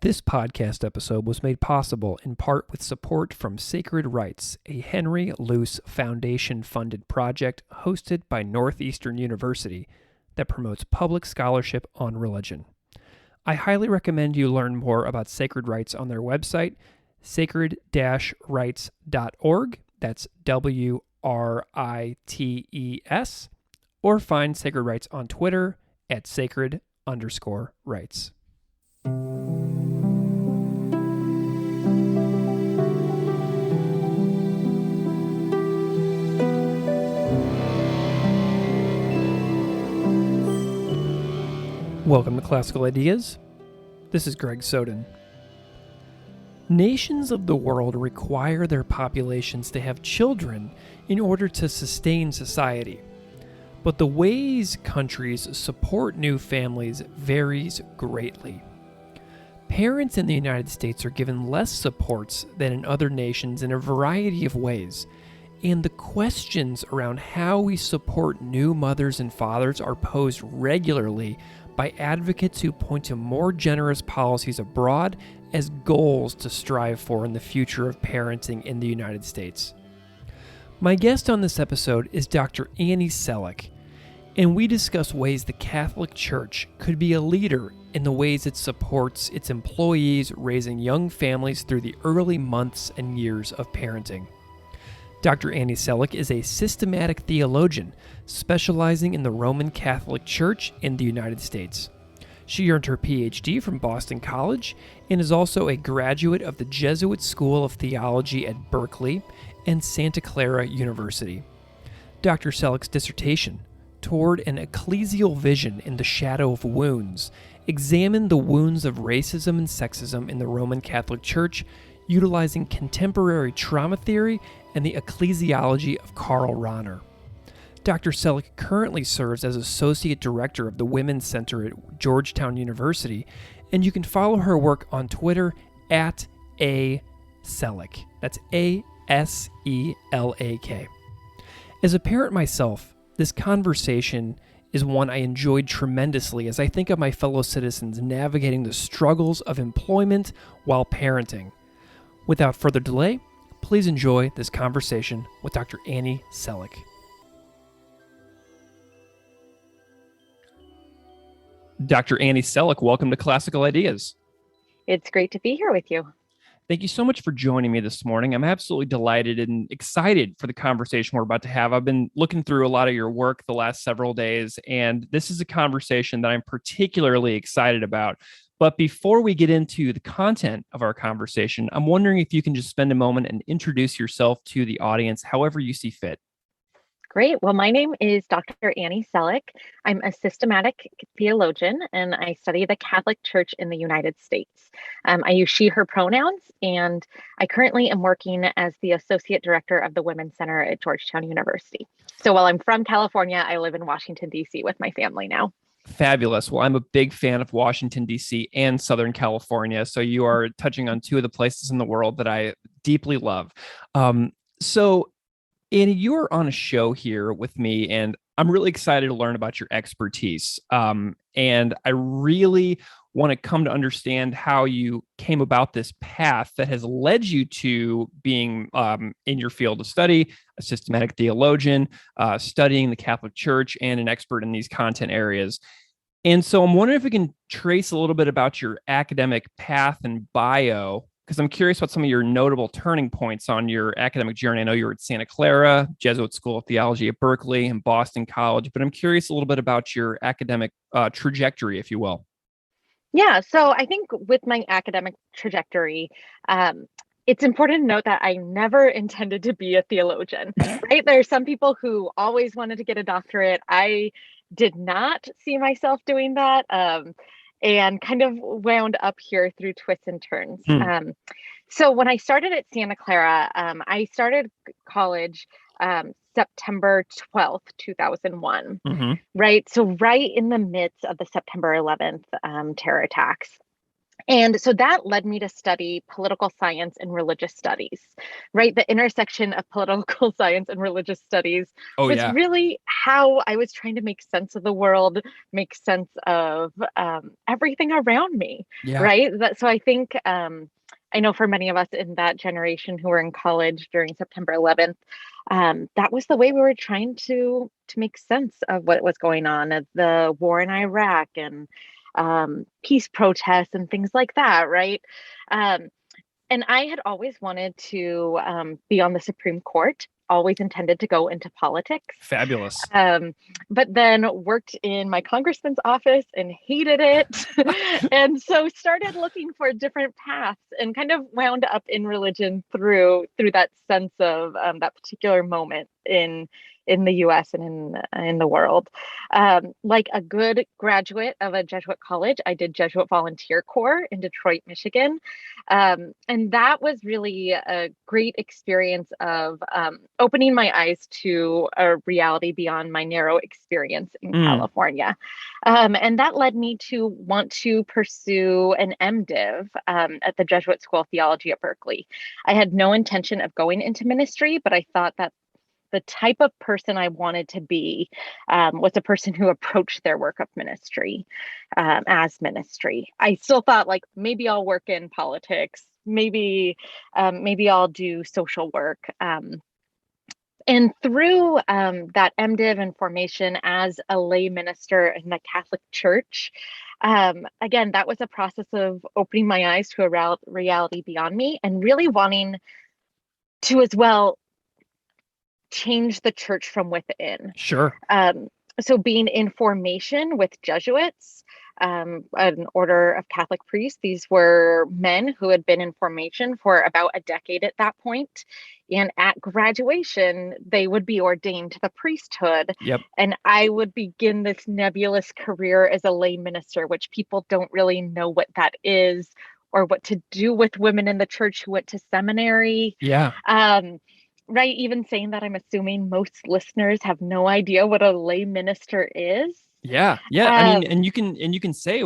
This podcast episode was made possible in part with support from Sacred Rights, a Henry Luce Foundation-funded project hosted by Northeastern University that promotes public scholarship on religion. I highly recommend you learn more about Sacred Rights on their website, sacred-rights.org, that's WRITES, or find Sacred Rights on Twitter at sacred_rights. Welcome to Classical Ideas. This is Greg Soden. Nations of the world require their populations to have children in order to sustain society. But the ways countries support new families varies greatly. Parents in the United States are given less supports than in other nations in a variety of ways, and the questions around how we support new mothers and fathers are posed regularly by advocates who point to more generous policies abroad as goals to strive for in the future of parenting in the United States. My guest on this episode is Dr. Annie Selak, and we discuss ways the Catholic Church could be a leader in the ways it supports its employees raising young families through the early months and years of parenting. Dr. Annie Selak is a systematic theologian specializing in the Roman Catholic Church in the United States. She earned her Ph.D. from Boston College and is also a graduate of the Jesuit School of Theology at Berkeley and Santa Clara University. Dr. Selak's dissertation, Toward an Ecclesial Vision in the Shadow of Wounds, examined the wounds of racism and sexism in the Roman Catholic Church, utilizing contemporary trauma theory and the ecclesiology of Karl Rahner. Dr. Selak currently serves as Associate Director of the Women's Center at Georgetown University, and you can follow her work on Twitter at @aselak. That's ASELAK. As a parent myself, this conversation is one I enjoyed tremendously as I think of my fellow citizens navigating the struggles of employment while parenting. Without further delay, please enjoy this conversation with Dr. Annie Selak. Dr. Annie Selak, welcome to Classical Ideas. It's great to be here with you. Thank you so much for joining me this morning. I'm absolutely delighted and excited for the conversation we're about to have. I've been looking through a lot of your work the last several days, and this is a conversation that I'm particularly excited about. But before we get into the content of our conversation, I'm wondering if you can just spend a moment and introduce yourself to the audience however you see fit. Great. Well, my name is Dr. Annie Selak. I'm a systematic theologian, and I study the Catholic Church in the United States. I use she, her pronouns, and I currently am working as the Associate Director of the Women's Center at Georgetown University. So while I'm from California, I live in Washington, D.C. with my family now. Fabulous. Well, I'm a big fan of Washington, D.C. and Southern California. So you are touching on two of the places in the world that I deeply love. So Annie, you're on a show here with me, and I'm really excited to learn about your expertise. And I really want to come to understand how you came about this path that has led you to being in your field of study, a systematic theologian, studying the Catholic Church, and an expert in these content areas. And so I'm wondering if we can trace a little bit about your academic path and bio, because I'm curious about some of your notable turning points on your academic journey. I know you were at Santa Clara, Jesuit School of Theology at Berkeley, and Boston College, but I'm curious a little bit about your academic trajectory, if you will. Yeah, so I think with my academic trajectory, it's important to note that I never intended to be a theologian, right? There are some people who always wanted to get a doctorate. I did not see myself doing that. And kind of wound up here through twists and turns. So when I started at Santa Clara, I started college September 12th, 2001, right? So right in the midst of the September 11th terror attacks. And so that led me to study political science and religious studies, right? The intersection of political science and religious studies Oh was yeah. really how I was trying to make sense of the world, make sense of everything around me, Yeah. right? So I think, I know for many of us in that generation who were in college during September 11th, that was the way we were trying to make sense of what was going on, of the war in Iraq and peace protests and things like that, right? Um, and I had always wanted to be on the Supreme Court, always intended to go into politics. Fabulous. But then worked in my congressman's office and hated it. And so started looking for different paths and kind of wound up in religion through that sense of that particular moment in the US and in the world. Like a good graduate of a Jesuit college, I did Jesuit Volunteer Corps in Detroit, Michigan. And that was really a great experience of opening my eyes to a reality beyond my narrow experience in California. And that led me to want to pursue an M.Div at the Jesuit School of Theology at Berkeley. I had no intention of going into ministry, but I thought that the type of person I wanted to be was a person who approached their work of ministry as ministry. I still thought like maybe I'll work in politics, maybe I'll do social work. And through that M.Div and formation as a lay minister in the Catholic Church, again, that was a process of opening my eyes to a reality beyond me and really wanting to as well change the church from within. Sure. So being in formation with Jesuits, an order of Catholic priests, these were men who had been in formation for about a decade at that point. And at graduation, they would be ordained to the priesthood. Yep. And I would begin this nebulous career as a lay minister, which people don't really know what that is or what to do with women in the church who went to seminary. Yeah. Right, even saying that, I'm assuming most listeners have no idea what a lay minister is. Yeah. I mean, and you can say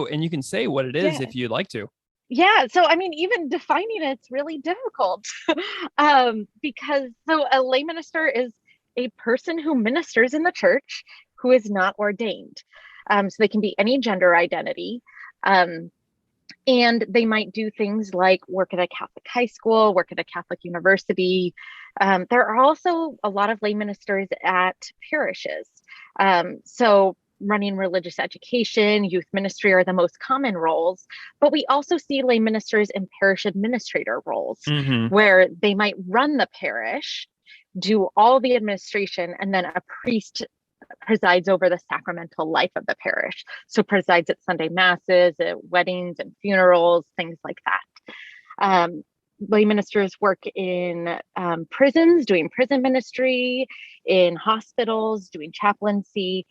what it is if you'd like to. Yeah, so I mean, even defining it's really difficult because so a lay minister is a person who ministers in the church who is not ordained. So they can be any gender identity. And they might do things like work at a Catholic high school, work at a Catholic university. There are also a lot of lay ministers at parishes. So running religious education, youth ministry are the most common roles, but we also see lay ministers in parish administrator roles where they might run the parish, do all the administration, and then a priest presides over the sacramental life of the parish. So presides at Sunday masses, at weddings and funerals, things like that. Lay ministers work in prisons, doing prison ministry, in hospitals, doing chaplaincy.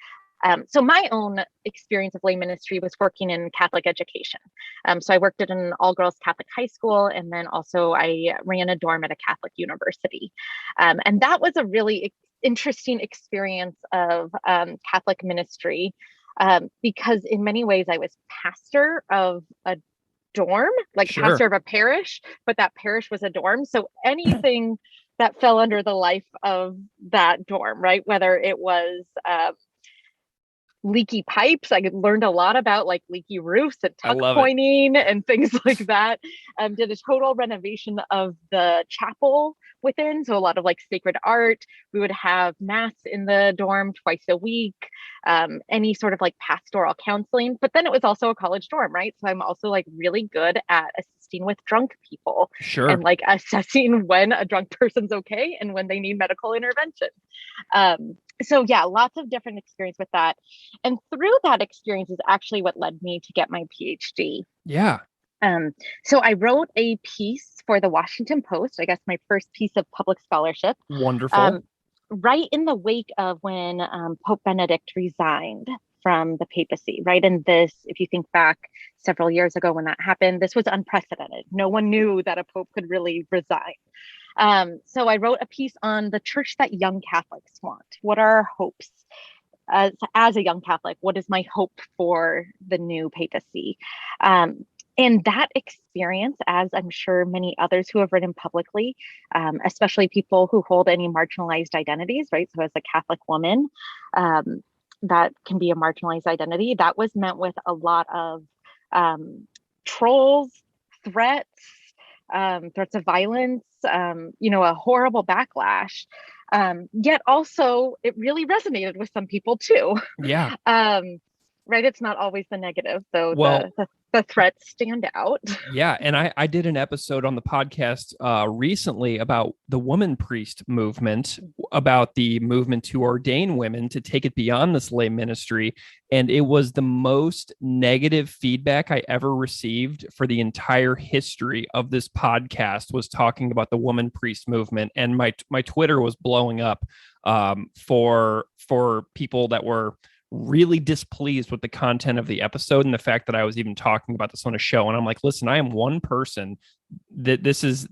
So my own experience of lay ministry was working in Catholic education. So I worked at an all-girls Catholic high school, and then also I ran a dorm at a Catholic university. And that was a really interesting experience of Catholic ministry because in many ways I was pastor of a dorm, like pastor of a parish, but that parish was a dorm. So anything that fell under the life of that dorm, right? Whether it was leaky pipes. I learned a lot about like leaky roofs and tuck pointing and things like that. Did a total renovation of the chapel within. So a lot of like sacred art. We would have mass in the dorm twice a week, any sort of like pastoral counseling. But then it was also a college dorm, right? So I'm also like really good at assisting with drunk people and like assessing when a drunk person's okay and when they need medical intervention. So yeah, lots of different experience with that. And through that experience is actually what led me to get my PhD. Yeah. So I wrote a piece for the Washington Post, I guess my first piece of public scholarship. Wonderful. Right in the wake of when Pope Benedict resigned from the papacy, right? And this, if you think back several years ago when that happened, this was unprecedented. No one knew that a pope could really resign. So I wrote a piece on the church that young Catholics want. What are our hopes? As a young Catholic, what is my hope for the new papacy? And that experience, as I'm sure many others who have written publicly, especially people who hold any marginalized identities, right? So as a Catholic woman, that can be a marginalized identity. That was met with a lot of trolls, threats, threats of violence, a horrible backlash. Yet also, it really resonated with some people too. Yeah. Right? It's not always the negative, though. Well, The threats stand out. yeah, and I did an episode on the podcast recently about the woman priest movement, about the movement to ordain women to take it beyond this lay ministry. And it was the most negative feedback I ever received for the entire history of this podcast, was talking about the woman priest movement. And my Twitter was blowing up for people that were really displeased with the content of the episode and the fact that I was even talking about this on a show. And I'm like, listen, I am one person. That this is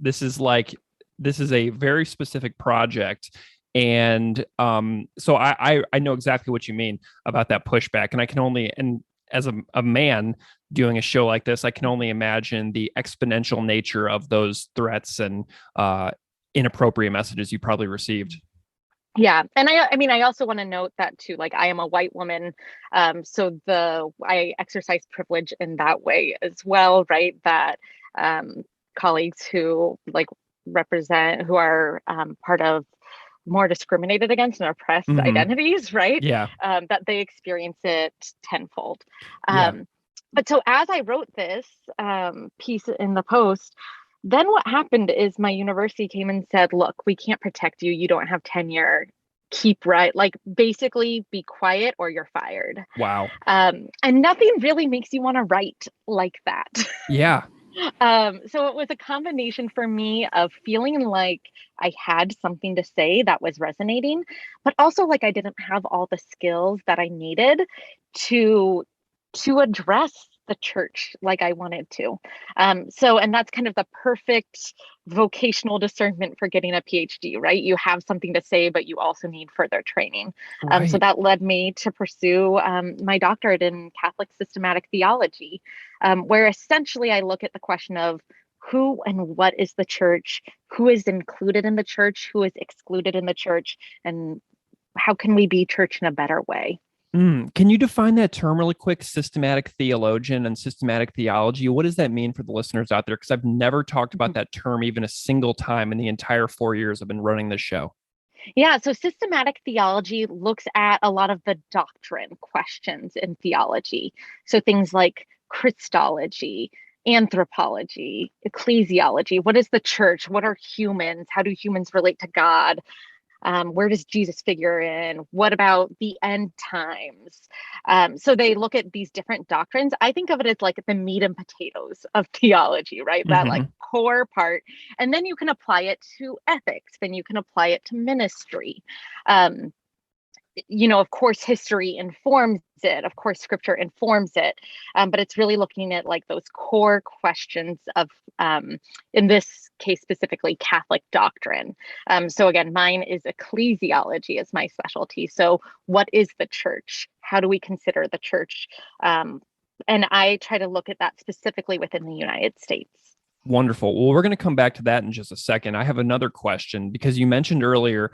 a very specific project. And so I know exactly what you mean about that pushback. And I can only, and as a man doing a show like this, I can only imagine the exponential nature of those threats and inappropriate messages you probably received. Yeah. And I also want to note that too, like I am a white woman. So I exercise privilege in that way as well, right? That colleagues who who are part of more discriminated against and oppressed identities, right? Yeah. That they experience it tenfold. Yeah. But so as I wrote this piece in the Post, then what happened is my university came and said, look, we can't protect you. You don't have tenure. Keep right. Like basically be quiet or you're fired. Wow. And nothing really makes you want to write like that. Yeah. So it was a combination for me of feeling like I had something to say that was resonating, but also like I didn't have all the skills that I needed to address the church like I wanted to. And that's kind of the perfect vocational discernment for getting a PhD, right? You have something to say, but you also need further training. Right. So that led me to pursue my doctorate in Catholic systematic theology, where essentially I look at the question of who and what is the church, who is included in the church, who is excluded in the church, and how can we be church in a better way? Can you define that term really quick? Systematic theologian and systematic theology. What does that mean for the listeners out there? Because I've never talked about that term even a single time in the entire 4 years I've been running this show. Yeah, so systematic theology looks at a lot of the doctrine questions in theology. So things like Christology, anthropology, ecclesiology. What is the church? What are humans? How do humans relate to God? Where does Jesus figure in? What about the end times? So they look at these different doctrines. I think of it as like the meat and potatoes of theology, right? That like core part. And then you can apply it to ethics, then you can apply it to ministry. Of course, history informs it. Of course, scripture informs it. But it's really looking at like those core questions of, in this case, specifically Catholic doctrine. So again, mine is ecclesiology as my specialty. So what is the church? How do we consider the church? And I try to look at that specifically within the United States. Wonderful. Well, we're going to come back to that in just a second. I have another question because you mentioned earlier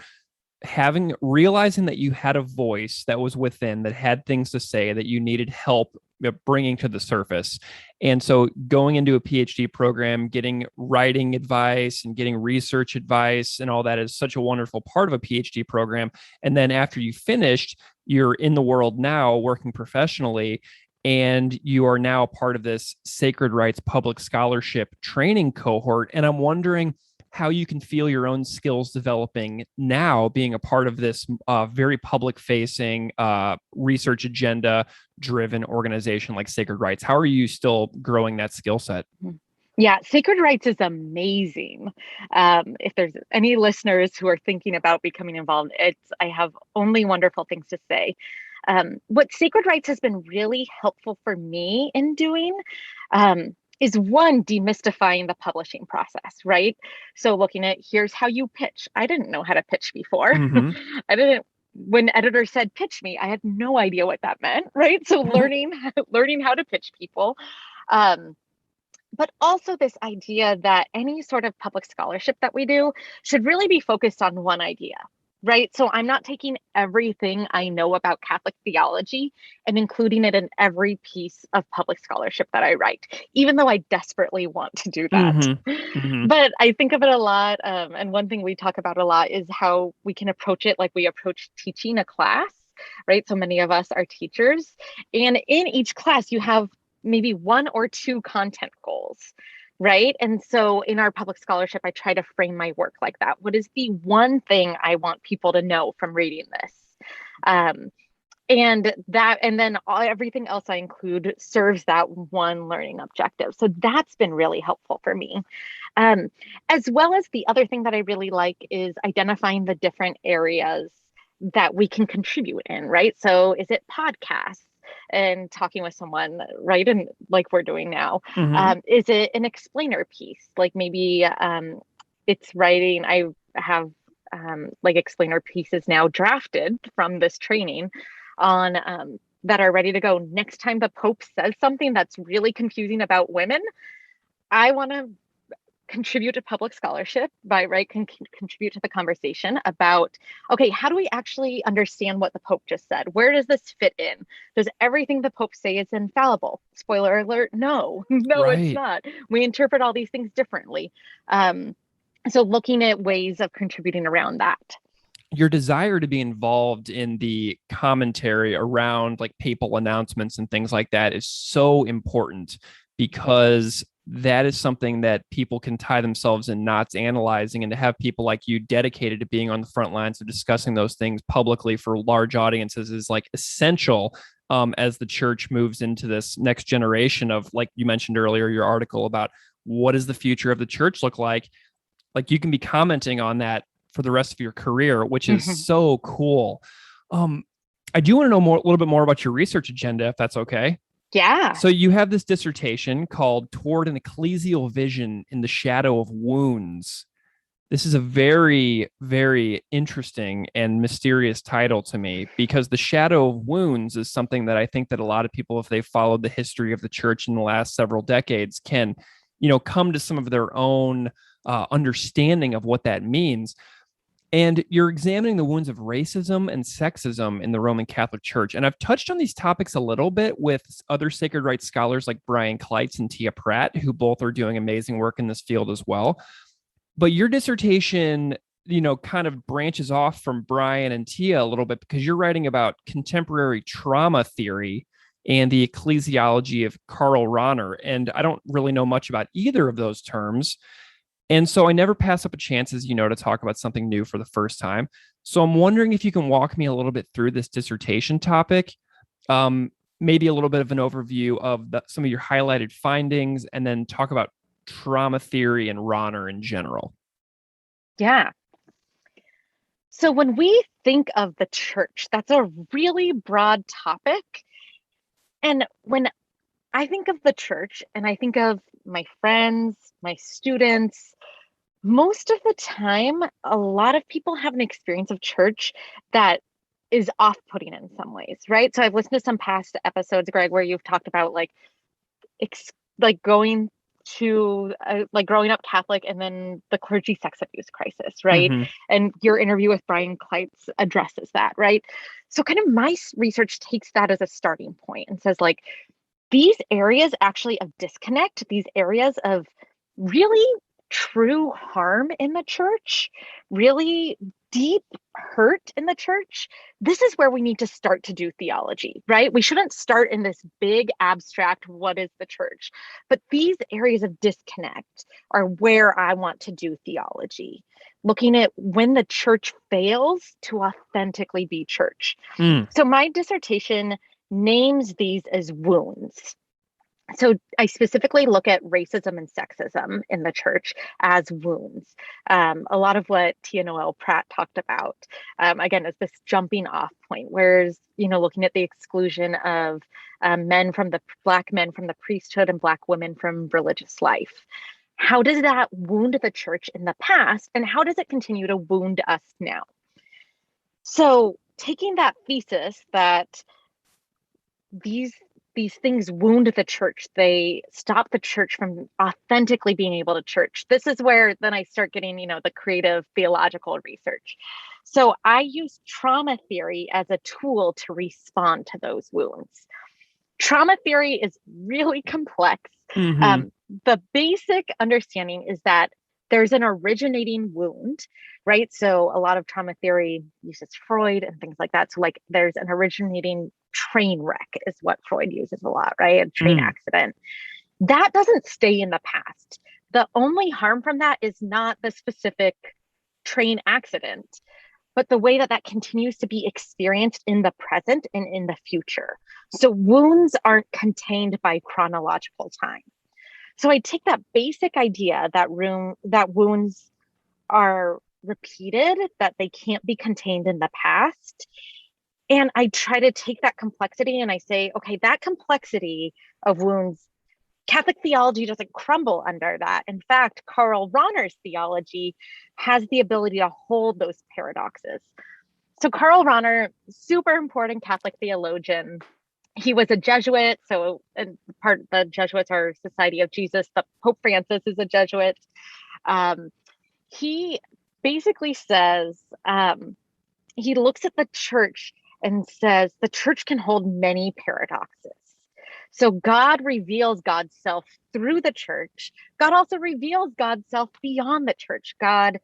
realizing that you had a voice that was within, that had things to say, that you needed help bringing to the surface. And so going into a PhD program, getting writing advice and getting research advice and all that is such a wonderful part of a PhD program. And then after you finished, you're in the world now working professionally, and you are now part of this Sacred Rights public scholarship training cohort. And I'm wondering how you can feel your own skills developing now, being a part of this very public-facing, research agenda-driven organization like Sacred Rights. How are you still growing that skill set? Yeah, Sacred Rights is amazing. If there's any listeners who are thinking about becoming involved, I have only wonderful things to say. What Sacred Rights has been really helpful for me in doing is one, demystifying the publishing process, right? So looking at here's how you pitch. I didn't know how to pitch before. When editors said pitch me, I had no idea what that meant, right? So learning how to pitch people. but also this idea that any sort of public scholarship that we do should really be focused on one idea, right? So I'm not taking everything I know about Catholic theology and including it in every piece of public scholarship that I write, even though I desperately want to do that. Mm-hmm. Mm-hmm. But I think of it a lot. And one thing we talk about a lot is how we can approach it like we approach teaching a class, right? So many of us are teachers. And in each class, you have maybe one or two content goals, right? And so in our public scholarship, I try to frame my work like that. What is the one thing I want people to know from reading this? And then everything else I include serves that one learning objective. So that's been really helpful for me. As well as the other thing that I really like is identifying the different areas that we can contribute in, right? So is it podcasts and talking with someone, right? And like we're doing now. Mm-hmm. Is it an explainer piece? Like maybe it's writing, I have like explainer pieces now drafted from this training on that are ready to go. Next time the Pope says something that's really confusing about women, I want to contribute to public scholarship contribute to the conversation about, okay, how do we actually understand what the Pope just said? Where does this fit in? Does everything the Pope say is infallible? Spoiler alert, no, it's not. We interpret all these things differently. So looking at ways of contributing around that. Your desire to be involved in the commentary around like papal announcements and things like that is so important, because that is something that people can tie themselves in knots analyzing, and to have people like you dedicated to being on the front lines of discussing those things publicly for large audiences is like essential as the church moves into this next generation of, like you mentioned earlier, your article about what does the future of the church look like. Like you can be commenting on that for the rest of your career, which is so cool. I do want to know a little bit more about your research agenda, if that's okay. Yeah. So you have this dissertation called Toward an Ecclesial Vision in the Shadow of Wounds. This is a very, very interesting and mysterious title to me, because the shadow of wounds is something that I think that a lot of people, if they've followed the history of the church in the last several decades, can, come to some of their own understanding of what that means. And you're examining the wounds of racism and sexism in the Roman Catholic Church. And I've touched on these topics a little bit with other sacred rights scholars like Brian Kleitz and Tia Pratt, who both are doing amazing work in this field as well. But your dissertation, kind of branches off from Brian and Tia a little bit, because you're writing about contemporary trauma theory and the ecclesiology of Karl Rahner. And I don't really know much about either of those terms. And so I never pass up a chance, as to talk about something new for the first time. So I'm wondering if you can walk me a little bit through this dissertation topic, maybe a little bit of an overview of some of your highlighted findings, and then talk about trauma theory and Rahner in general. Yeah. So when we think of the church, that's a really broad topic. And when I think of the church and I think of my friends, my students, most of the time, a lot of people have an experience of church that is off-putting in some ways, right? So I've listened to some past episodes, Greg, where you've talked about like going to growing up Catholic and then the clergy sex abuse crisis, right? Mm-hmm. And your interview with Brian Kleitz addresses that, right? So kind of my research takes that as a starting point and says like, these areas actually of disconnect, these areas of really true harm in the church, really deep hurt in the church, this is where we need to start to do theology, right? We shouldn't start in this big abstract, what is the church? But these areas of disconnect are where I want to do theology, looking at when the church fails to authentically be church. So my dissertation names these as wounds. So I specifically look at racism and sexism in the church as wounds. A lot of what Tia Noel Pratt talked about, again, is this jumping off point, whereas, looking at the exclusion of Black men from the priesthood and Black women from religious life. How does that wound the church in the past, and how does it continue to wound us now? So taking that thesis that these these things wound the church. They stop the church from authentically being able to church. This is where then I start getting, the creative theological research. So I use trauma theory as a tool to respond to those wounds. Trauma theory is really complex. Mm-hmm. The basic understanding is that there's an originating wound, right? So a lot of trauma theory uses Freud and things like that. So like there's an originating train wreck is what Freud uses a lot, right? A train accident. That doesn't stay in the past. The only harm from that is not the specific train accident, but the way that that continues to be experienced in the present and in the future. So wounds aren't contained by chronological time. So I take that basic idea that wounds are repeated, that they can't be contained in the past. And I try to take that complexity and I say, okay, that complexity of wounds, Catholic theology doesn't crumble under that. In fact, Karl Rahner's theology has the ability to hold those paradoxes. So Karl Rahner, super important Catholic theologian. He was a Jesuit, so the Jesuits are Society of Jesus, but Pope Francis is a Jesuit. He basically says, he looks at the church and says, the church can hold many paradoxes. So God reveals God's self through the church. God also reveals God's self beyond the church. God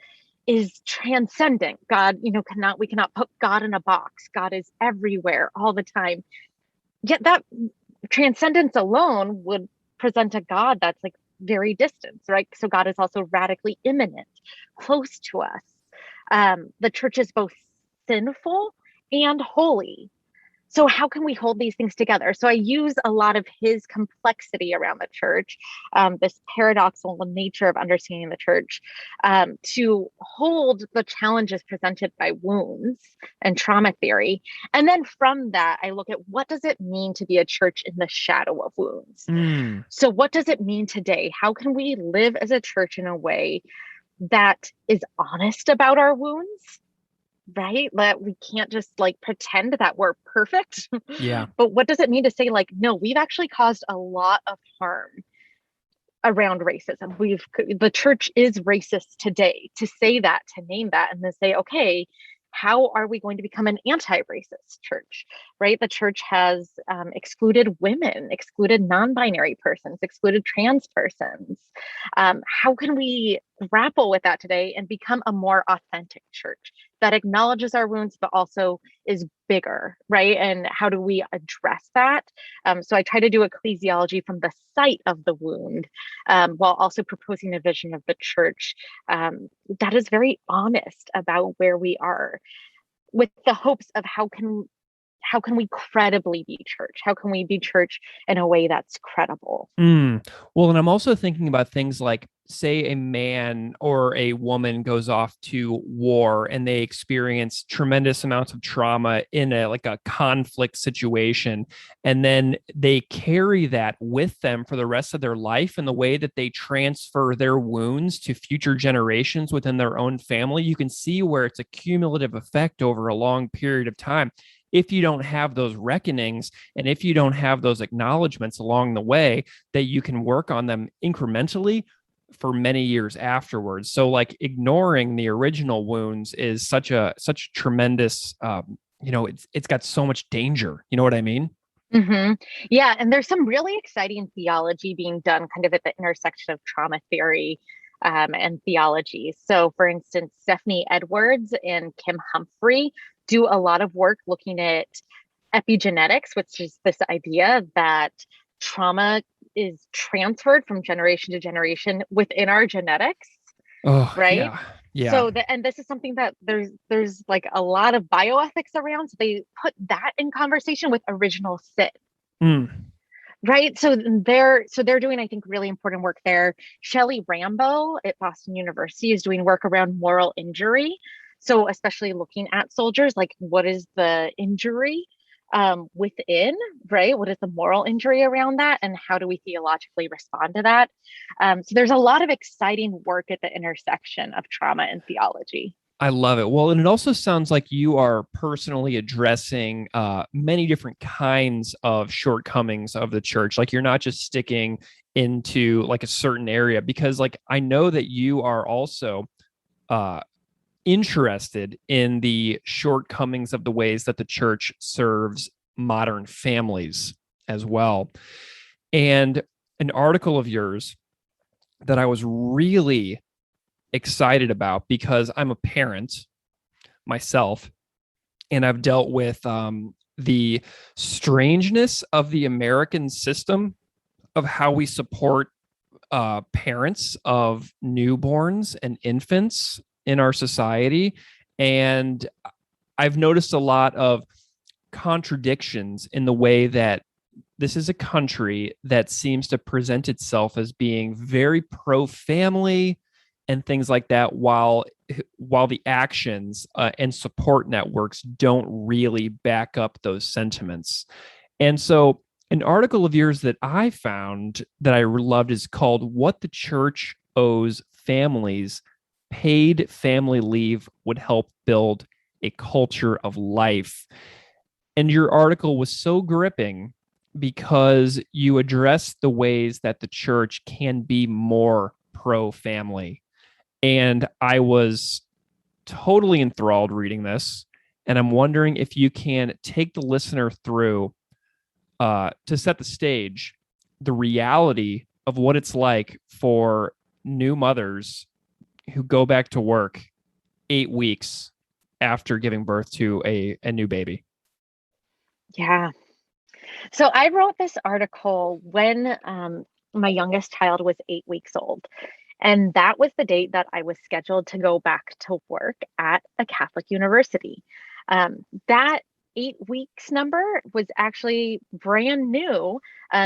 is transcendent. God, we cannot put God in a box. God is everywhere all the time. Yet that transcendence alone would present a God that's like very distant, right? So God is also radically immanent, close to us. The church is both sinful and holy. So how can we hold these things together? So I use a lot of his complexity around the church, this paradoxical nature of understanding the church, to hold the challenges presented by wounds and trauma theory. And then from that, I look at what does it mean to be a church in the shadow of wounds? So what does it mean today? How can we live as a church in a way that is honest about our wounds? Right? That we can't just like pretend that we're perfect. Yeah. But what does it mean to say like, no, we've actually caused a lot of harm around racism. The church is racist today. To say that, to name that, and then say, okay, how are we going to become an anti-racist church, right? The church has excluded women, excluded non-binary persons, excluded trans persons. How can we grapple with that today and become a more authentic church that acknowledges our wounds, but also is bigger, right? And how do we address that? So I try to do ecclesiology from the site of the wound, while also proposing a vision of the church that is very honest about where we are, with the hopes of how can we credibly be church? How can we be church in a way that's credible? Well, and I'm also thinking about things like, say, a man or a woman goes off to war and they experience tremendous amounts of trauma in a conflict situation, and then they carry that with them for the rest of their life, and the way that they transfer their wounds to future generations within their own family. You can see where it's a cumulative effect over a long period of time. If you don't have those reckonings and if you don't have those acknowledgments along the way, that you can work on them incrementally for many years afterwards. So like ignoring the original wounds is such a tremendous, it's got so much danger. You know what I mean? Mm-hmm. Yeah. And there's some really exciting theology being done kind of at the intersection of trauma theory and theology. So for instance, Stephanie Edwards and Kim Humphrey do a lot of work looking at epigenetics, which is this idea that trauma is transferred from generation to generation within our genetics. Oh, Right. yeah. So and this is something that there's like a lot of bioethics around. So they put that in conversation with original sin. Right. So they're doing, I think, really important work there. Shelley Rambo at Boston University is doing work around moral injury. So especially looking at soldiers, like what is the injury within, right? What is the moral injury around that? And how do we theologically respond to that? So there's a lot of exciting work at the intersection of trauma and theology. I love it. Well, and it also sounds like you are personally addressing many different kinds of shortcomings of the church. Like you're not just sticking into like a certain area, because like I know that you are also uh, interested in the shortcomings of the ways that the church serves modern families as well. And an article of yours that I was really excited about, because I'm a parent myself and I've dealt with the strangeness of the American system of how we support parents of newborns and infants in our society. And I've noticed a lot of contradictions in the way that this is a country that seems to present itself as being very pro-family and things like that, while the actions and support networks don't really back up those sentiments. And so an article of yours that I found that I loved is called "What the Church Owes Families: Paid Family Leave Would Help Build a Culture of Life." And your article was so gripping because you address the ways that the church can be more pro-family. And I was totally enthralled reading this. And I'm wondering if you can take the listener through, to set the stage, the reality of what it's like for new mothers who go back to work 8 weeks after giving birth to a new baby. Yeah. So I wrote this article when my youngest child was 8 weeks old. And that was the date that I was scheduled to go back to work at a Catholic university. That 8 weeks number was actually brand new,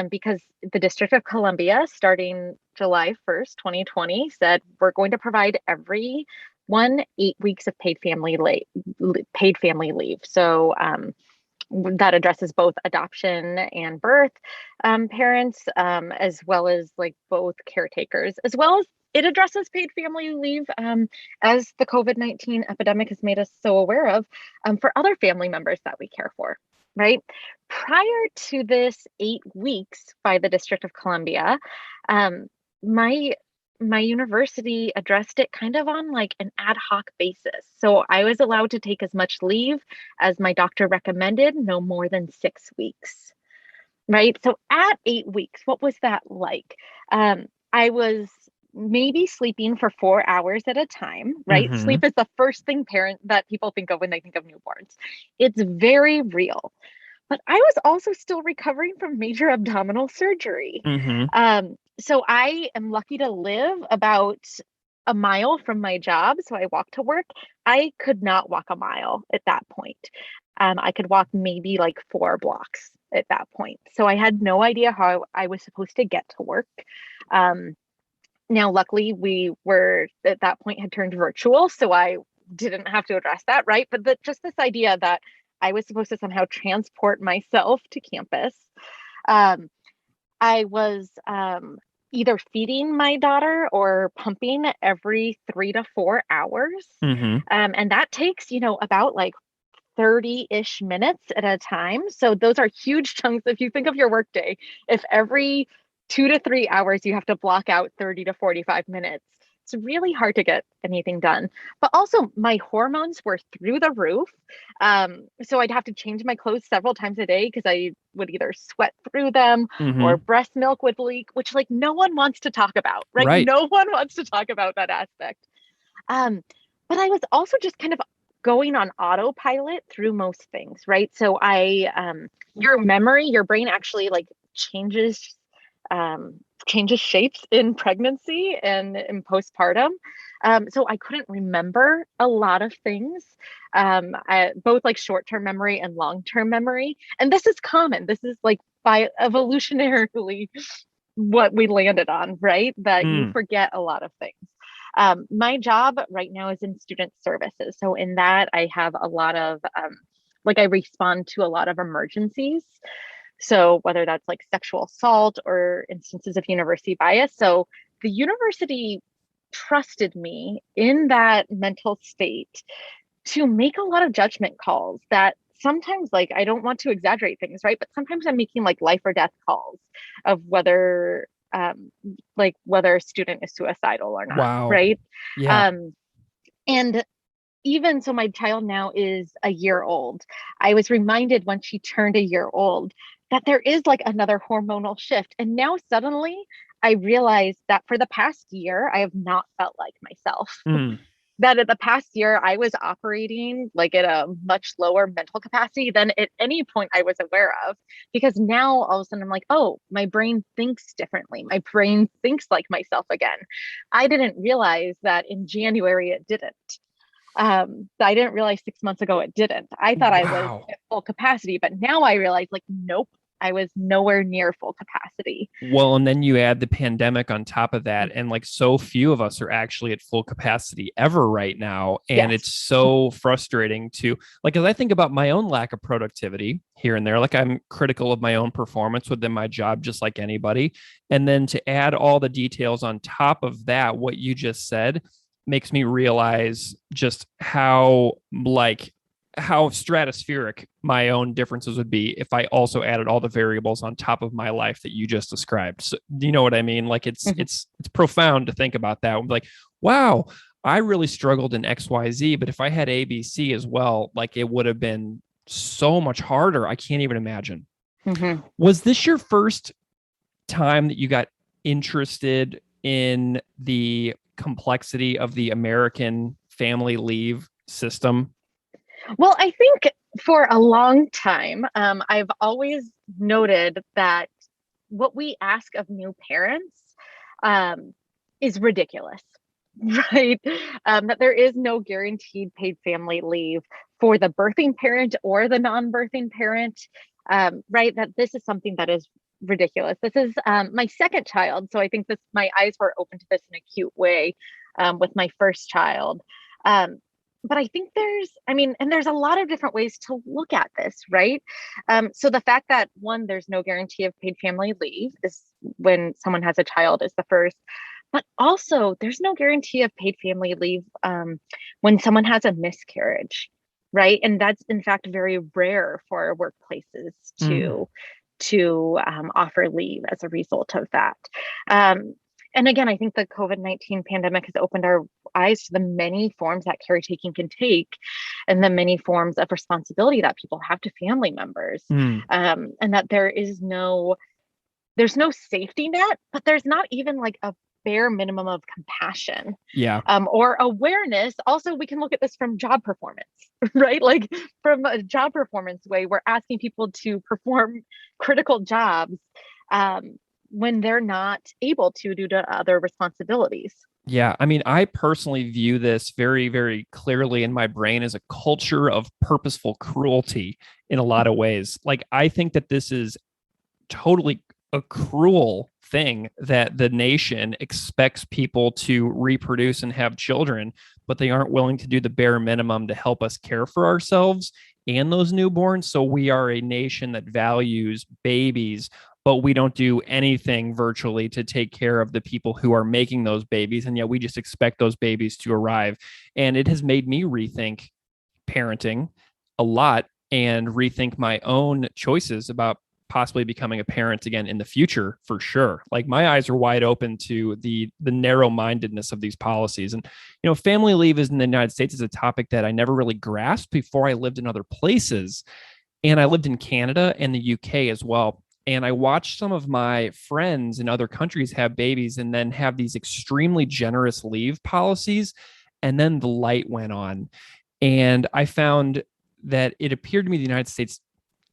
because the District of Columbia, starting July 1st, 2020, said we're going to provide everyone 8 weeks of paid family leave. So that addresses both adoption and birth parents, as well as like both caretakers, as well as it addresses paid family leave, as the COVID-19 epidemic has made us so aware of, for other family members that we care for, right? Prior to this 8 weeks by the District of Columbia, um, my my university addressed it kind of on like an ad hoc basis. So I was allowed to take as much leave as my doctor recommended, no more than 6 weeks, right? So at 8 weeks, what was that like? I was maybe sleeping for 4 hours at a time, right? Mm-hmm. Sleep is the first thing that people think of when they think of newborns. It's very real. But I was also still recovering from major abdominal surgery. Mm-hmm. So I am lucky to live about a mile from my job. So I walk to work. I could not walk a mile at that point. I could walk maybe like 4 blocks at that point. So I had no idea how I was supposed to get to work. Um, Now, luckily, we were at that point had turned virtual, so I didn't have to address that, right? But just this idea that I was supposed to somehow transport myself to campus. Um, I was either feeding my daughter or pumping every 3 to 4 hours. Mm-hmm. And that takes, about like 30-ish minutes at a time. So those are huge chunks. If you think of your workday, if every 2 to 3 hours you have to block out 30 to 45 minutes, it's really hard to get anything done. But also my hormones were through the roof. So I'd have to change my clothes several times a day because I would either sweat through them or Mm-hmm. breast milk would leak, which like no one wants to talk about, right? Right. No one wants to talk about that aspect. Um, but I was also just kind of going on autopilot through most things, right? So your brain actually like um, changes shapes in pregnancy and in postpartum. So I couldn't remember a lot of things, both like short-term memory and long-term memory. And this is common. This is like by evolutionarily what we landed on, right? That you Mm. forget a lot of things. My job right now is in student services. So in that, I have a lot of, I respond to a lot of emergencies. So whether that's like sexual assault or instances of university bias. So the university trusted me in that mental state to make a lot of judgment calls that sometimes, like, I don't want to exaggerate things, right? But sometimes I'm making like life or death calls of whether whether a student is suicidal or not, Wow. right? Yeah. And even so, my child now is a year old. I was reminded when she turned a year old that there is like another hormonal shift. And now suddenly I realized that for the past year, I have not felt like myself. Mm. That in the past year, I was operating like at a much lower mental capacity than at any point I was aware of. Because now all of a sudden I'm like, oh, my brain thinks differently. My brain thinks like myself again. I didn't realize that in January it didn't. I didn't realize 6 months ago it didn't. I thought I was Wow. at full capacity, but now I realize, like, nope, I was nowhere near full capacity. Well, and then you add the pandemic on top of that, and like so few of us are actually at full capacity ever right now. And Yes. it's so frustrating to, like, as I think about my own lack of productivity here and there, like I'm critical of my own performance within my job, just like anybody. And then to add all the details on top of that, what you just said makes me realize just how stratospheric my own differences would be if I also added all the variables on top of my life that you just described. So, you know what I mean? Like it's profound to think about that. I'm like, wow, I really struggled in XYZ, but if I had ABC as well, like it would have been so much harder. I can't even imagine. Mm-hmm. Was this your first time that you got interested in the complexity of the American family leave system? Well, I think for a long time, I've always noted that what we ask of new parents is ridiculous, right? That there is no guaranteed paid family leave for the birthing parent or the non-birthing parent, right? That this is something that is ridiculous. This is my second child, so I think my eyes were open to this in a cute way with my first child. But I think there's a lot of different ways to look at this, right? So the fact that one, there's no guarantee of paid family leave is when someone has a child is the first, but also there's no guarantee of paid family leave when someone has a miscarriage, right? And that's in fact very rare for workplaces to offer leave as a result of that. And again, I think the COVID-19 pandemic has opened our eyes to the many forms that caretaking can take and the many forms of responsibility that people have to family members. And that there's no safety net, but there's not even like a bare minimum of compassion or awareness. Also, we can look at this from job performance, right? Like from a job performance way, we're asking people to perform critical jobs when they're not able to due to other responsibilities. Yeah, I mean, I personally view this very, very clearly in my brain as a culture of purposeful cruelty in a lot of ways. Like, I think that this is totally a cruel thing that the nation expects people to reproduce and have children, but they aren't willing to do the bare minimum to help us care for ourselves and those newborns. So we are a nation that values babies, but we don't do anything virtually to take care of the people who are making those babies. And yet we just expect those babies to arrive. And it has made me rethink parenting a lot and rethink my own choices about possibly becoming a parent again in the future, for sure. Like my eyes are wide open to the narrow-mindedness of these policies. And, you know, family leave is in the United States is a topic that I never really grasped before I lived in other places. And I lived in Canada and the UK as well. And I watched some of my friends in other countries have babies and then have these extremely generous leave policies. And then the light went on. And I found that it appeared to me the United States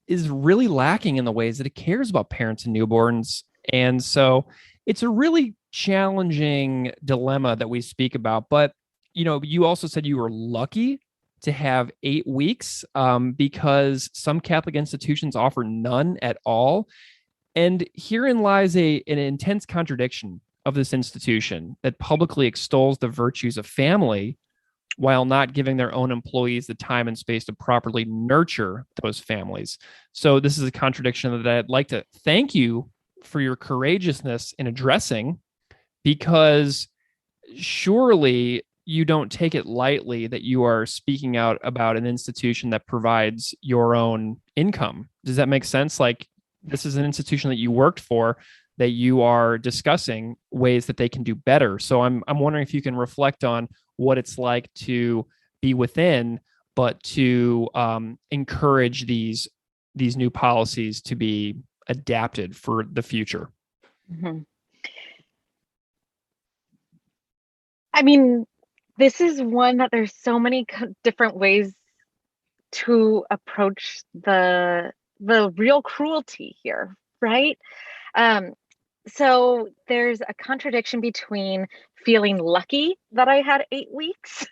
is really lacking in the ways that it cares about parents and newborns. And so it's a really challenging dilemma that we speak about. But, you know, you also said you were lucky to have 8 weeks because some Catholic institutions offer none at all. And herein lies an intense contradiction of this institution that publicly extols the virtues of family while not giving their own employees the time and space to properly nurture those families. So this is a contradiction that I'd like to thank you for your courageousness in addressing, because surely you don't take it lightly that you are speaking out about an institution that provides your own income. Does that make sense? Like, this is an institution that you worked for, that you are discussing ways that they can do better. So I'm wondering if you can reflect on what it's like to be within, but to encourage these new policies to be adapted for the future. Mm-hmm. I mean, this is one that there's so many different ways to approach the real cruelty here, right? Um, so there's a contradiction between feeling lucky that I had 8 weeks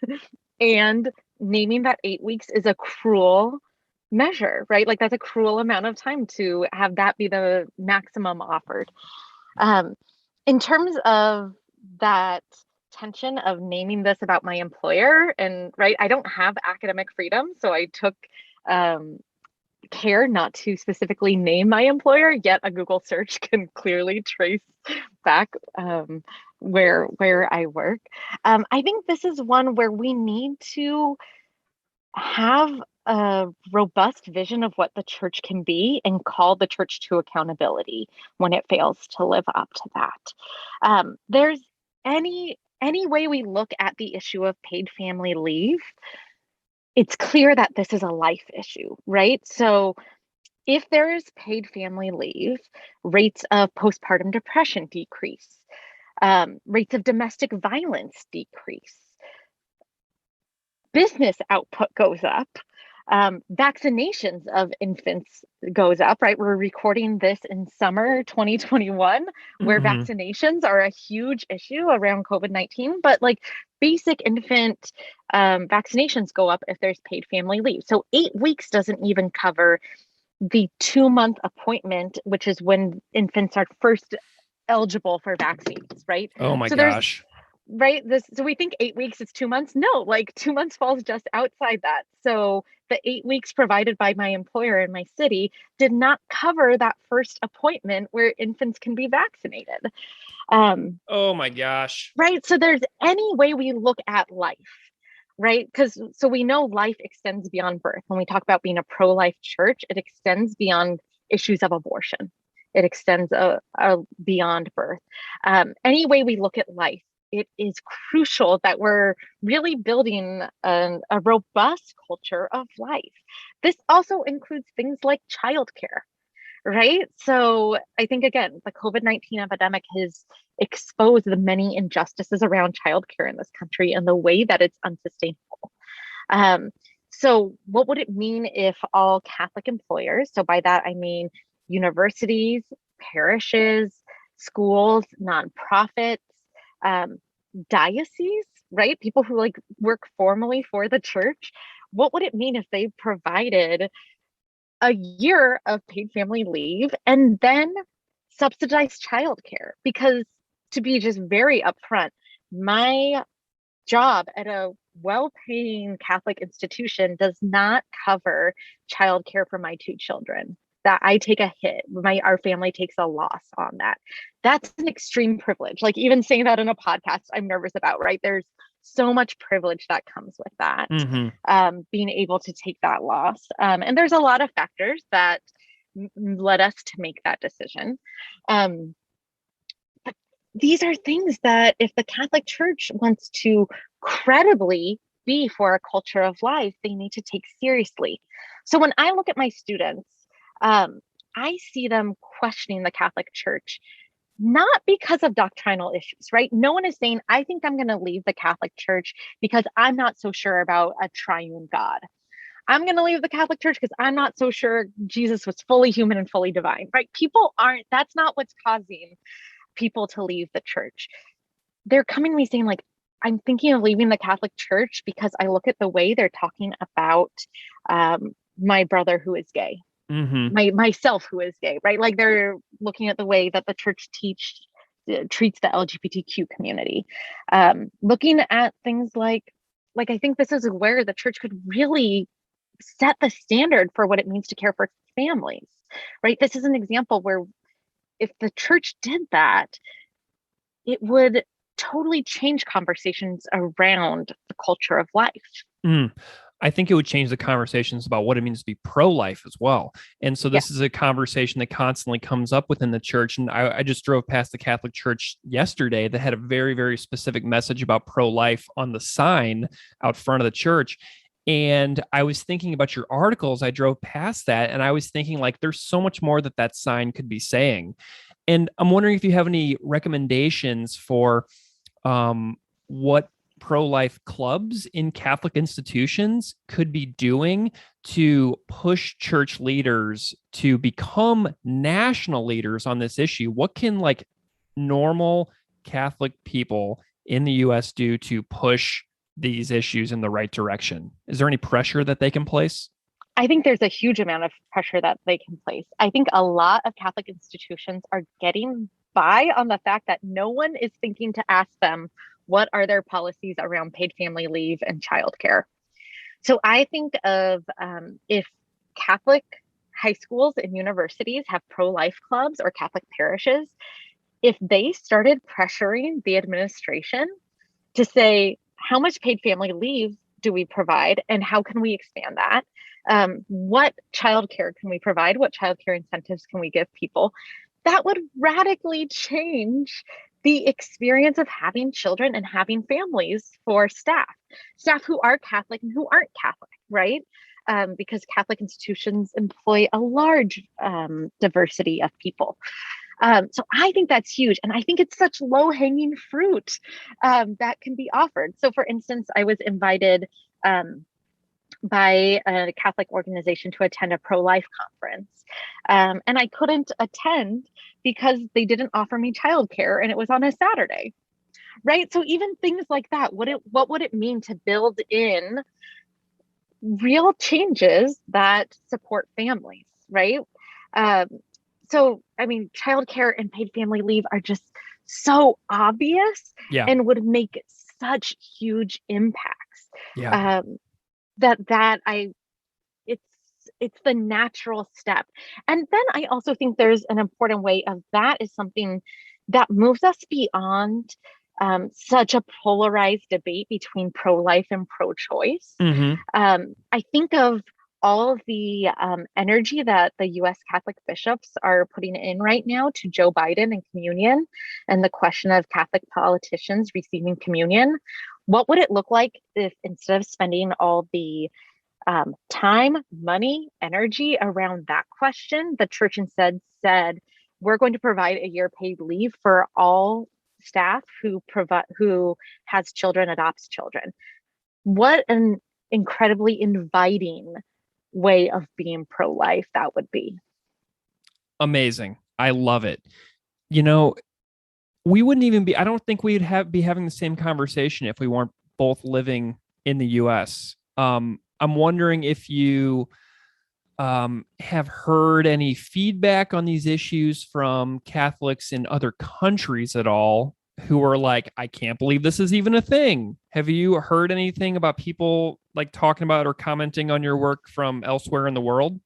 and naming that 8 weeks is a cruel measure, right? Like that's a cruel amount of time to have that be the maximum offered. In terms of that tension of naming this about my employer, and right, I don't have academic freedom, so I took care not to specifically name my employer, yet a Google search can clearly trace back where I work. I think this is one where we need to have a robust vision of what the church can be and call the church to accountability when it fails to live up to that. There's any way we look at the issue of paid family leave, it's clear that this is a life issue, right? So if there is paid family leave, rates of postpartum depression decrease, rates of domestic violence decrease, business output goes up, vaccinations of infants goes up, right? We're recording this in summer 2021, where vaccinations are a huge issue around COVID-19, but like basic infant vaccinations go up if there's paid family leave. So 8 weeks doesn't even cover the 2-month appointment, which is when infants are first eligible for vaccines, right? Oh my so gosh. Right, so we think 8 weeks is 2 months. No, like 2 months falls just outside that. So the 8 weeks provided by my employer in my city did not cover that first appointment where infants can be vaccinated. Oh my gosh. Right, so there's any way we look at life, right? Because so we know life extends beyond birth. When we talk about being a pro-life church, it extends beyond issues of abortion. It extends beyond birth. Any way we look at life, it is crucial that we're really building a robust culture of life. This also includes things like childcare, right? So I think, again, the COVID-19 epidemic has exposed the many injustices around childcare in this country and the way that it's unsustainable. So what would it mean if all Catholic employers, so by that I mean universities, parishes, schools, nonprofits, dioceses, right? People who like work formally for the church. What would it mean if they provided a year of paid family leave and then subsidized childcare? Because to be just very upfront, my job at a well-paying Catholic institution does not cover childcare for my 2 children. That I take a hit. Our family takes a loss on that. That's an extreme privilege. Like even saying that in a podcast, I'm nervous about, right? There's so much privilege that comes with that, being able to take that loss. And there's a lot of factors that led us to make that decision. But these are things that if the Catholic Church wants to credibly be for a culture of life, they need to take seriously. So when I look at my students, I see them questioning the Catholic Church, not because of doctrinal issues, right? No one is saying, I think I'm going to leave the Catholic Church because I'm not so sure about a triune God. I'm going to leave the Catholic Church because I'm not so sure Jesus was fully human and fully divine, right? That's not what's causing people to leave the church. They're coming to me saying, like, I'm thinking of leaving the Catholic Church because I look at the way they're talking about my brother who is gay. Myself who is gay, right? Like they're looking at the way that the church treats the LGBTQ community. Looking at things like I think this is where the church could really set the standard for what it means to care for families, right? This is an example where if the church did that, it would totally change conversations around the culture of life. Mm. I think it would change the conversations about what it means to be pro-life as well. And so Yeah. this is a conversation that constantly comes up within the church. And I just drove past the Catholic Church yesterday that had a very, very specific message about pro-life on the sign out front of the church. And I was thinking about your articles. I drove past that and I was thinking like there's so much more that that sign could be saying. And I'm wondering if you have any recommendations for what pro-life clubs in Catholic institutions could be doing to push church leaders to become national leaders on this issue. What can like normal Catholic people in the US do to push these issues in the right direction? Is there any pressure that they can place? I think there's a huge amount of pressure that they can place. I think a lot of Catholic institutions are getting by on the fact that no one is thinking to ask them what are their policies around paid family leave and childcare. So I think of if Catholic high schools and universities have pro-life clubs or Catholic parishes, if they started pressuring the administration to say, how much paid family leave do we provide and how can we expand that? What childcare can we provide? What childcare incentives can we give people? That would radically change the experience of having children and having families for staff who are Catholic and who aren't Catholic, right? Because Catholic institutions employ a large diversity of people. So I think that's huge. And I think it's such low-hanging fruit that can be offered. So for instance, I was invited by a Catholic organization to attend a pro-life conference. And I couldn't attend because they didn't offer me childcare and it was on a Saturday, right? So even things like that, what would it mean to build in real changes that support families, right? So, I mean, childcare and paid family leave are just so obvious and would make such huge impacts. Yeah. It's the natural step. And then I also think there's an important way of that is something that moves us beyond such a polarized debate between pro-life and pro-choice. I think of all of the energy that the US Catholic bishops are putting in right now to Joe Biden and communion and the question of Catholic politicians receiving communion. What would it look like if instead of spending all the time, money, energy around that question, the church instead said, we're going to provide a year paid leave for all staff who has children, adopts children. What an incredibly inviting way of being pro-life that would be. Amazing. I love it. You know, we wouldn't even be, I don't think we'd be having the same conversation if we weren't both living in the US. I'm wondering if you have heard any feedback on these issues from Catholics in other countries at all who are like, I can't believe this is even a thing. Have you heard anything about people like talking about or commenting on your work from elsewhere in the world?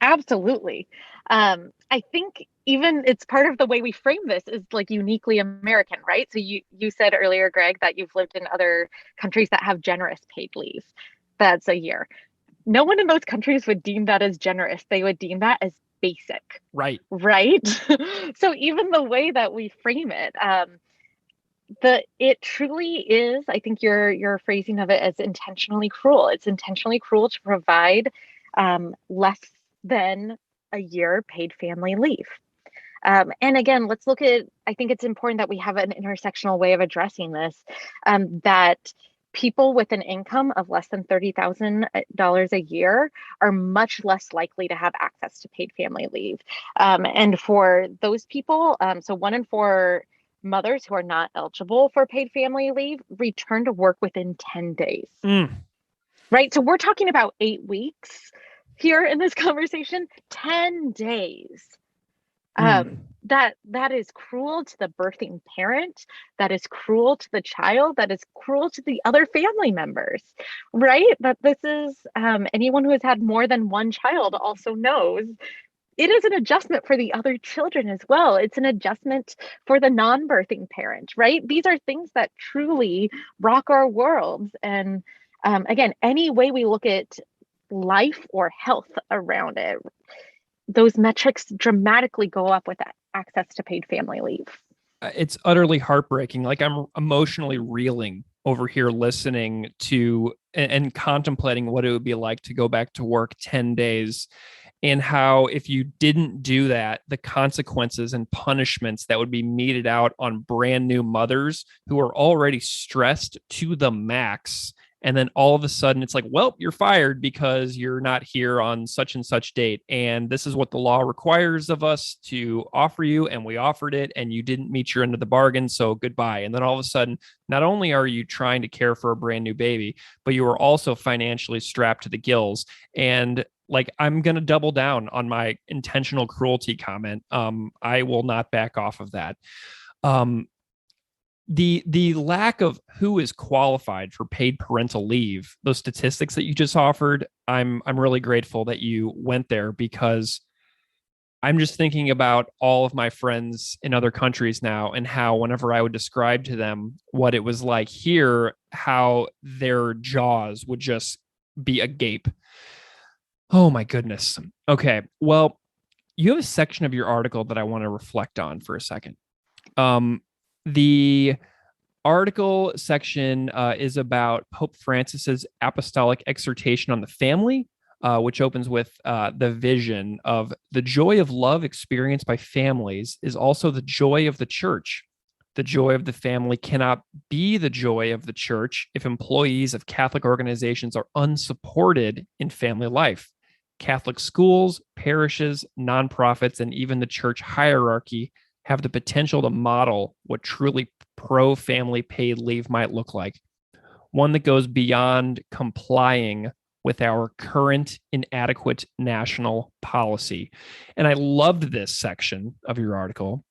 Absolutely. I think even it's part of the way we frame this is like uniquely American, right? So you said earlier, Greg, that you've lived in other countries that have generous paid leave. That's a year. No one in those countries would deem that as generous. They would deem that as basic. Right. Right. So even the way that we frame it, it truly is, I think your phrasing of it as intentionally cruel. It's intentionally cruel to provide less than a year paid family leave. And again, let's look at, I think it's important that we have an intersectional way of addressing this, that people with an income of less than $30,000 a year are much less likely to have access to paid family leave. And for those people, so 1 in 4 mothers who are not eligible for paid family leave return to work within 10 days. Right? So we're talking about 8 weeks here in this conversation, 10 days. That is cruel to the birthing parent, that is cruel to the child, that is cruel to the other family members, right? That this is anyone who has had more than one child also knows it is an adjustment for the other children as well. It's an adjustment for the non-birthing parent, right? These are things that truly rock our worlds. And again, any way we look at life or health around it, those metrics dramatically go up with that access to paid family leave. It's utterly heartbreaking. Like, I'm emotionally reeling over here listening to and contemplating what it would be like to go back to work 10 days, and how if you didn't do that, the consequences and punishments that would be meted out on brand new mothers who are already stressed to the max. And then all of a sudden it's like, well, you're fired because you're not here on such and such date. And this is what the law requires of us to offer you. And we offered it and you didn't meet your end of the bargain. So goodbye. And then all of a sudden, not only are you trying to care for a brand new baby, but you are also financially strapped to the gills. And like, I'm going to double down on my intentional cruelty comment. I will not back off of that. The lack of who is qualified for paid parental leave, those statistics that you just offered, I'm really grateful that you went there, because I'm just thinking about all of my friends in other countries now, and how whenever I would describe to them what it was like here, how their jaws would just be agape. Oh my goodness. Okay. Well, you have a section of your article that I want to reflect on for a second. The article section is about Pope Francis's apostolic exhortation on the family, which opens with the vision of the joy of love experienced by families is also the joy of the church. The joy of the family cannot be the joy of the church if employees of Catholic organizations are unsupported in family life. Catholic schools, parishes, nonprofits, and even the church hierarchy have the potential to model what truly pro-family paid leave might look like. One that goes beyond complying with our current inadequate national policy. And I loved this section of your article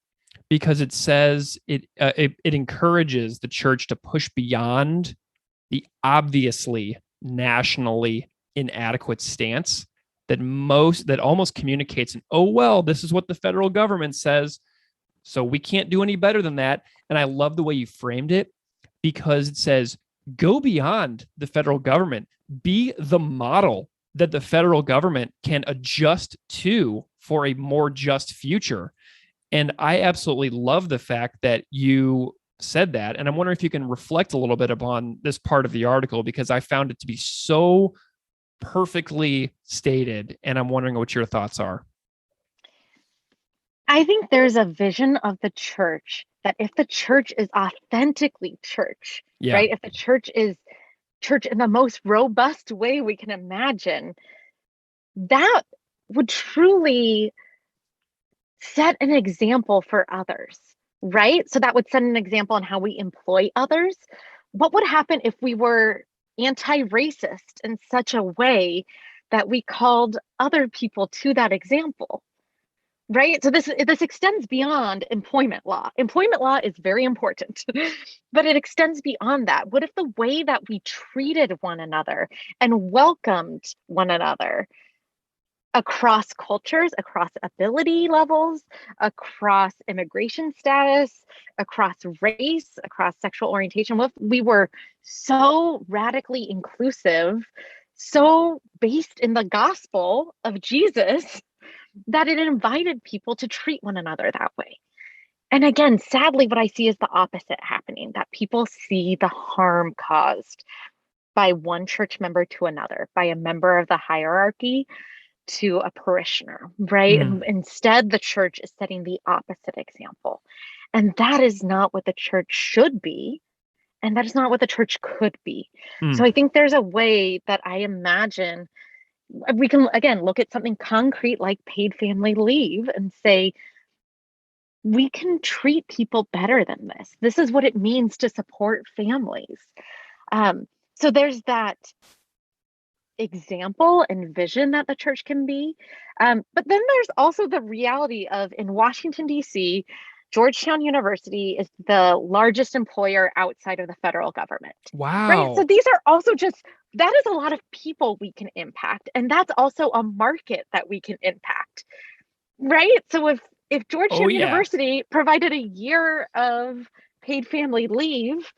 because it says it encourages the church to push beyond the obviously nationally inadequate stance that almost communicates an, oh, well, this is what the federal government says, so we can't do any better than that. And I love the way you framed it, because it says, go beyond the federal government, be the model that the federal government can adjust to for a more just future. And I absolutely love the fact that you said that. And I'm wondering if you can reflect a little bit upon this part of the article, because I found it to be so perfectly stated. And I'm wondering what your thoughts are. I think there's a vision of the church that if the church is authentically church, right? If the church is church in the most robust way we can imagine, that would truly set an example for others, right? So that would set an example on how we employ others. What would happen if we were anti-racist in such a way that we called other people to that example? Right. So this extends beyond employment law. Employment law is very important, but it extends beyond that. What if the way that we treated one another and welcomed one another across cultures, across ability levels, across immigration status, across race, across sexual orientation, what if we were so radically inclusive, so based in the gospel of Jesus, that it invited people to treat one another that way? And again, sadly, what I see is the opposite happening, that people see the harm caused by one church member to another, by a member of the hierarchy to a parishioner, right? And instead, the church is setting the opposite example. And that is not what the church should be. And that is not what the church could be. So I think there's a way that I imagine we can, again, look at something concrete like paid family leave and say, we can treat people better than this. This is what it means to support families. So there's that example and vision that the church can be. But then there's also the reality of, in Washington, D.C., Georgetown University is the largest employer outside of the federal government. Wow. Right. So these are also that is a lot of people we can impact. And that's also a market that we can impact. right? So if Oh, Georgetown yeah. University provided a year of paid family leave,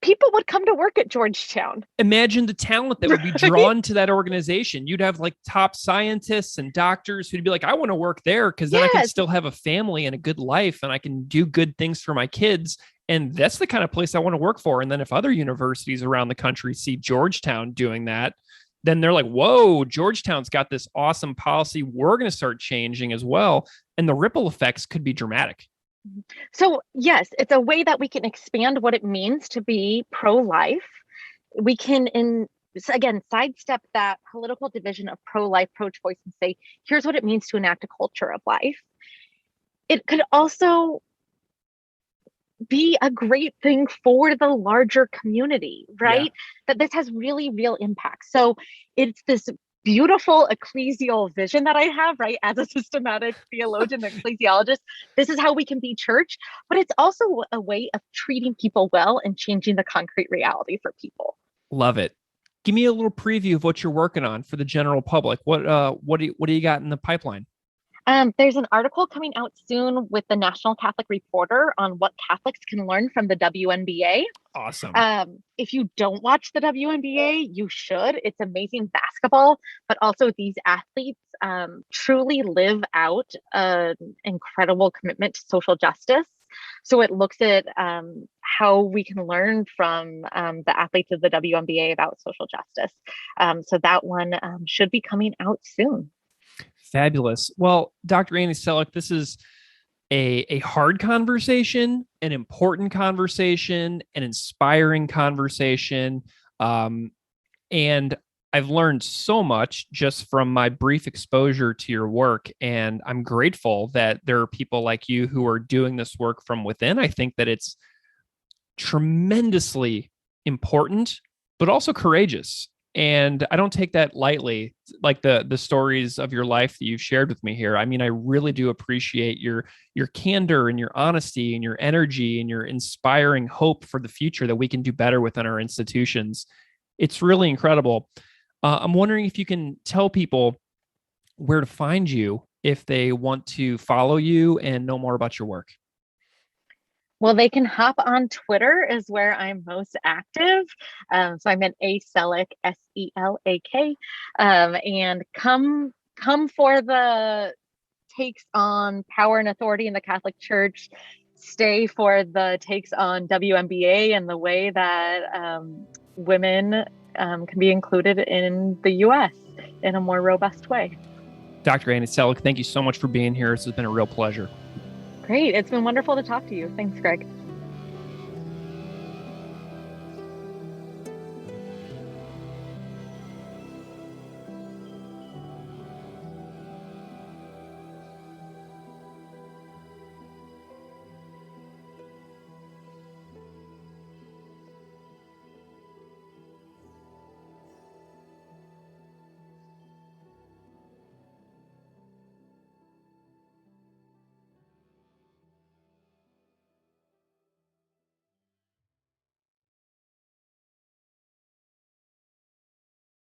people would come to work at Georgetown. Imagine the talent that would be Right? drawn to that organization. You'd have like top scientists and doctors who'd be like, I want to work there because then I can Yes, still have a family and a good life and I can do good things for my kids. And that's the kind of place I want to work for. And then if other universities around the country see Georgetown doing that, then they're like, whoa, Georgetown's got this awesome policy. We're going to start changing as well. And the ripple effects could be dramatic. so yes, it's a way that we can expand what it means to be pro-life. We can, again, sidestep that political division of pro-life, pro-choice, and say, here's what it means to enact a culture of life. It could also be a great thing for the larger community, right? Yeah. That this has really real impact. So it's this beautiful ecclesial vision that I have, right? As a systematic theologian, ecclesiologist, this is how we can be church, but it's also a way of treating people well and changing the concrete reality for people. Love it. Give me a little preview of what you're working on for the general public. What do you got in the pipeline? There's an article coming out soon with the National Catholic Reporter on what Catholics can learn from the WNBA. Awesome. If you don't watch the WNBA, you should. It's amazing basketball, but also these athletes truly live out an incredible commitment to social justice. So it looks at how we can learn from the athletes of the WNBA about social justice. So that one should be coming out soon. Fabulous. Well, Dr. Annie Selak, this is a hard conversation, an important conversation, an inspiring conversation. And I've learned so much just from my brief exposure to your work. And I'm grateful that there are people like you who are doing this work from within. I think that it's tremendously important, but also courageous. And I don't take that lightly, like the stories of your life that you've shared with me here. I mean, I really do appreciate your candor and your honesty and your energy and your inspiring hope for the future that we can do better within our institutions. It's really incredible. I'm wondering if you can tell people where to find you if they want to follow you and know more about your work. Well, they can hop on Twitter is where I'm most active. So I'm at Selak, Selak, and come for the takes on power and authority in the Catholic Church. Stay for the takes on WNBA and the way that women can be included in the U.S. in a more robust way. Dr. Annie Selak, thank you so much for being here. This has been a real pleasure. Great. It's been wonderful to talk to you. Thanks, Greg.